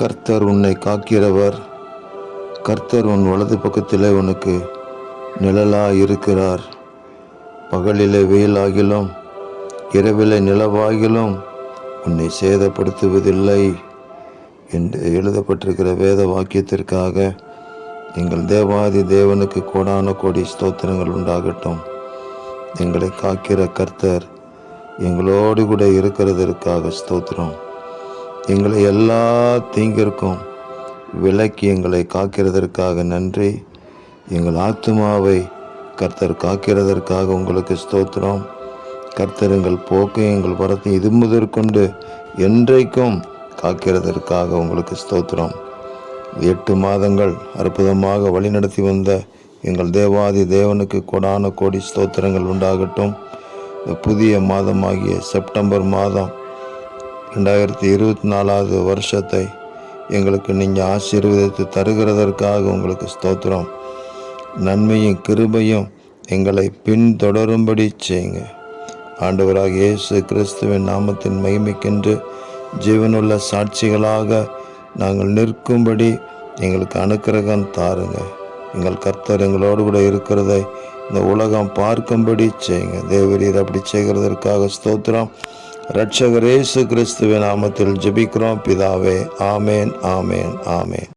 கர்த்தர் உன்னை காக்கிறவர். கர்த்தர் உன் வலது பக்கத்திலே உனக்கு நிழலாய் இருக்கிறார். பகலிலே வெயிலாகிலும் இரவிலே நிலவாகிலும் உன்னை சேதப்படுத்துவதில்லை என்று எழுதப்பட்டிருக்கிற வேத வாக்கியத்திற்காக எங்கள் தேவாதி தேவனுக்கு கோடான கோடி ஸ்தோத்திரங்கள் உண்டாகட்டும். எங்களை காக்கிற கர்த்தர் எங்களோடு கூட இருக்கிறதற்காக ஸ்தோத்திரம். எங்களை எல்லா தீங்கிற்கும் விலக்கி எங்களை காக்கிறதற்காக நன்றி. எங்கள் ஆத்துமாவை கர்த்தர் காக்கிறதற்காக உங்களுக்கு ஸ்தோத்திரம். கர்த்தர் எங்கள் போக்கை எங்கள் வரத்தை இது முதற்கொண்டு என்றைக்கும் காக்கிறதற்காக உங்களுக்கு ஸ்தோத்திரம். 8 மாதங்கள் அற்புதமாக வழிநடத்தி வந்த எங்கள் தேவாதி தேவனுக்கு கொடான கோடி ஸ்தோத்திரங்கள் உண்டாகட்டும். இந்த புதிய மாதமாகிய செப்டம்பர் மாதம் 2024 வருஷத்தை எங்களுக்கு நீங்கள் ஆசீர்வதித்து தருகிறதற்காக உங்களுக்கு ஸ்தோத்திரம். நன்மையும் கிருபையும் எங்களை பின்தொடரும்படி செய்யுங்க. ஆண்டவராக இயேசு கிறிஸ்துவின் நாமத்தின் மகிமைக்கென்று ஜீவனுள்ள சாட்சிகளாக நாங்கள் நிற்கும்படி எங்களுக்கு அனுக்கிரகம் தாருங்க. எங்கள் கர்த்தர் எங்களோடு கூட இருக்கிறதை இந்த உலகம் பார்க்கும்படி செய்யுங்க. தேவரீர் அப்படி செய்கிறதற்காக ஸ்தோத்திரம். இரட்சகர் இயேசு கிறிஸ்துவின் நாமத்தில் ஜெபிக்கிறோம் பிதாவே. ஆமேன், ஆமேன், ஆமேன்.